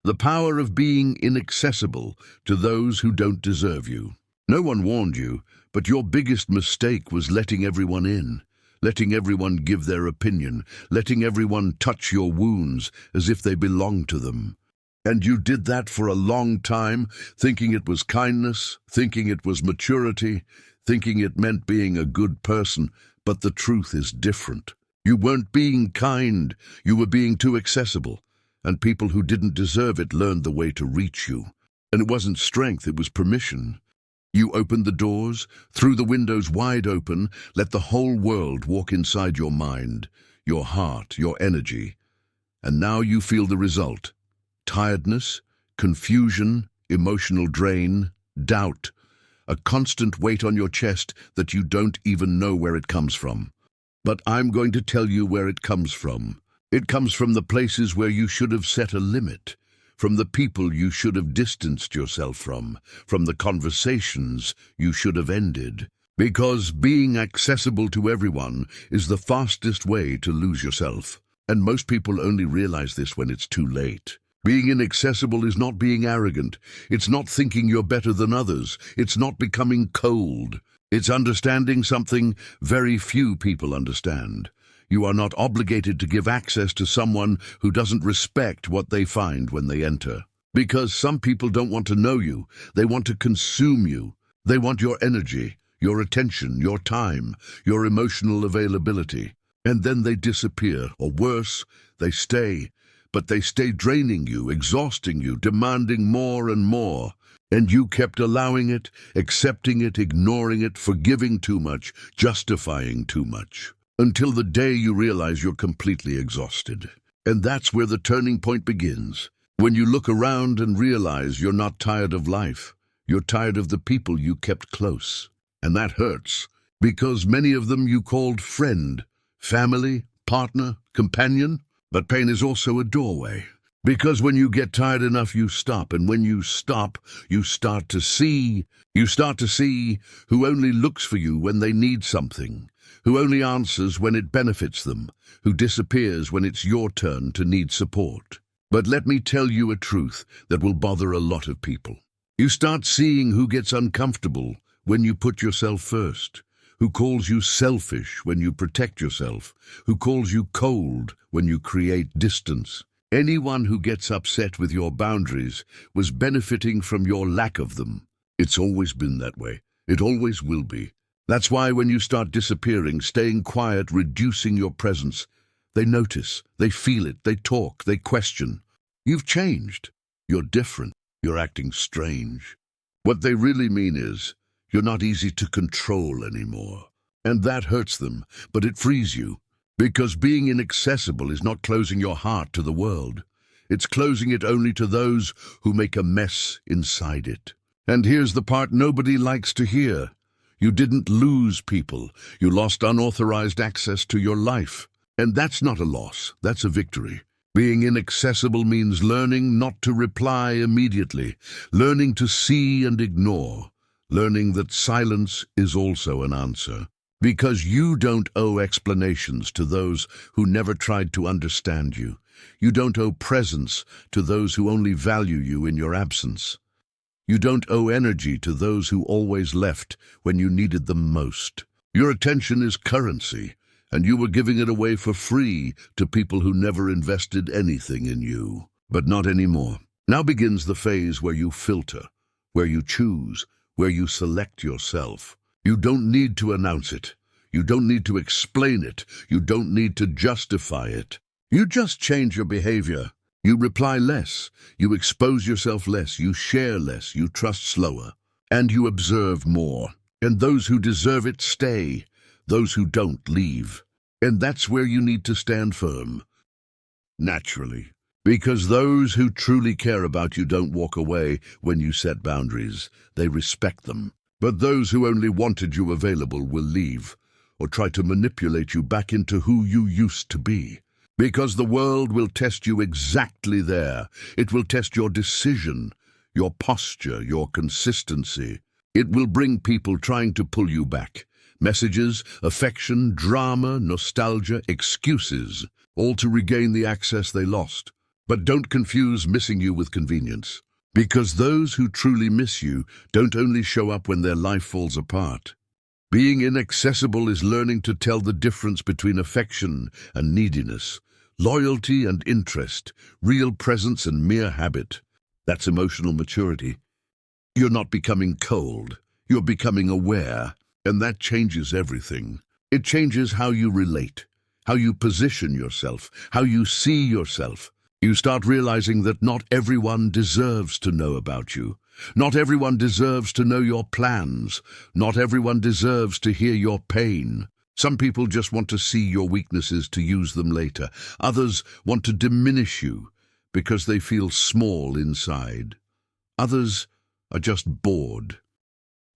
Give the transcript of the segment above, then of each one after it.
The power of being inaccessible to those who don't deserve you. No one warned you, but your biggest mistake was letting everyone in, letting everyone give their opinion, letting everyone touch your wounds as if they belonged to them. And you did that for a long time, thinking it was kindness, thinking it was maturity, thinking it meant being a good person, but the truth is different. You weren't being kind, you were being too accessible, and people who didn't deserve it learned the way to reach you. And it wasn't strength, it was permission. You opened the doors, threw the windows wide open, let the whole world walk inside your mind, your heart, your energy. And now you feel the result. Tiredness, confusion, emotional drain, doubt, a constant weight on your chest that you don't even know where it comes from. But I'm going to tell you where it comes from. It comes from the places where you should have set a limit, from the people you should have distanced yourself from the conversations you should have ended. Because being accessible to everyone is the fastest way to lose yourself. And most people only realize this when it's too late. Being inaccessible is not being arrogant. It's not thinking you're better than others. It's not becoming cold. It's understanding something very few people understand. You are not obligated to give access to someone who doesn't respect what they find when they enter. Because some people don't want to know you. They want to consume you. They want your energy, your attention, your time, your emotional availability. And then they disappear, or worse, they stay. But they stay draining you, exhausting you, demanding more and more. And you kept allowing it, accepting it, ignoring it, forgiving too much, justifying too much. Until the day you realize you're completely exhausted. And that's where the turning point begins. When you look around and realize you're not tired of life. You're tired of the people you kept close. And that hurts, because many of them you called friend, family, partner, companion. But pain is also a doorway. Because when you get tired enough, you stop. And when you stop, you start to see. You start to see who only looks for you when they need something, who only answers when it benefits them, who disappears when it's your turn to need support. But let me tell you a truth that will bother a lot of people. You start seeing who gets uncomfortable when you put yourself first, who calls you selfish when you protect yourself, who calls you cold when you create distance. Anyone who gets upset with your boundaries was benefiting from your lack of them. It's always been that way. It always will be. That's why when you start disappearing, staying quiet, reducing your presence, they notice, they feel it, they talk, they question. You've changed. You're different. You're acting strange. What they really mean is, you're not easy to control anymore. And that hurts them, but it frees you. Because being inaccessible is not closing your heart to the world. It's closing it only to those who make a mess inside it. And here's the part nobody likes to hear. You didn't lose people. You lost unauthorized access to your life. And that's not a loss, that's a victory. Being inaccessible means learning not to reply immediately, learning to see and ignore, learning that silence is also an answer. Because you don't owe explanations to those who never tried to understand you. You don't owe presence to those who only value you in your absence. You don't owe energy to those who always left when you needed them most. Your attention is currency, and you were giving it away for free to people who never invested anything in you. But not anymore. Now begins the phase where you filter, where you choose, where you select yourself. You don't need to announce it. You don't need to explain it. You don't need to justify it. You just change your behavior. You reply less. You expose yourself less. You share less. You trust slower. And you observe more. And those who deserve it stay. Those who don't leave. And that's where you need to stand firm. Naturally. Because those who truly care about you don't walk away when you set boundaries. They respect them. But those who only wanted you available will leave, or try to manipulate you back into who you used to be. Because the world will test you exactly there. It will test your decision, your posture, your consistency. It will bring people trying to pull you back. Messages, affection, drama, nostalgia, excuses, all to regain the access they lost. But don't confuse missing you with convenience. Because those who truly miss you don't only show up when their life falls apart. Being inaccessible is learning to tell the difference between affection and neediness, loyalty and interest, real presence and mere habit. That's emotional maturity. You're not becoming cold, you're becoming aware, and that changes everything. It changes how you relate, how you position yourself, how you see yourself. You start realizing that not everyone deserves to know about you. Not everyone deserves to know your plans. Not everyone deserves to hear your pain. Some people just want to see your weaknesses to use them later. Others want to diminish you because they feel small inside. Others are just bored.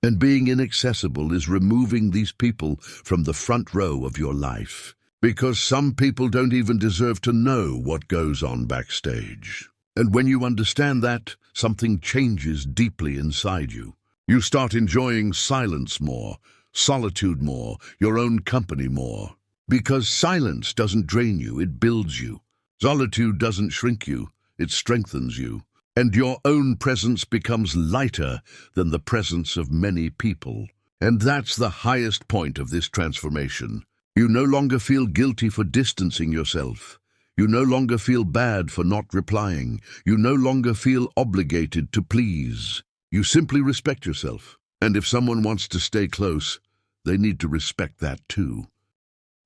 And being inaccessible is removing these people from the front row of your life. Because some people don't even deserve to know what goes on backstage. And when you understand that, something changes deeply inside you. You start enjoying silence more, solitude more, your own company more. Because silence doesn't drain you, it builds you. Solitude doesn't shrink you, it strengthens you. And your own presence becomes lighter than the presence of many people. And that's the highest point of this transformation. You no longer feel guilty for distancing yourself. You no longer feel bad for not replying. You no longer feel obligated to please. You simply respect yourself. And if someone wants to stay close, they need to respect that too.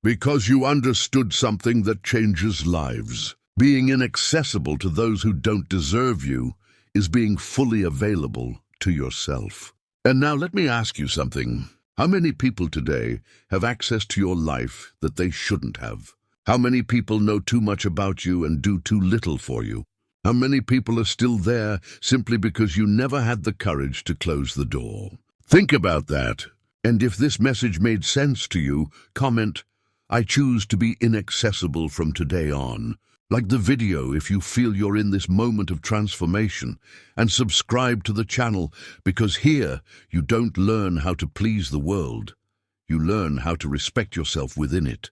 Because you understood something that changes lives. Being inaccessible to those who don't deserve you is being fully available to yourself. And now let me ask you something. How many people today have access to your life that they shouldn't have? How many people know too much about you and do too little for you? How many people are still there simply because you never had the courage to close the door? Think about that. And if this message made sense to you, comment, "I choose to be inaccessible from today on." Like the video if you feel you're in this moment of transformation, and subscribe to the channel because here you don't learn how to please the world. You learn how to respect yourself within it.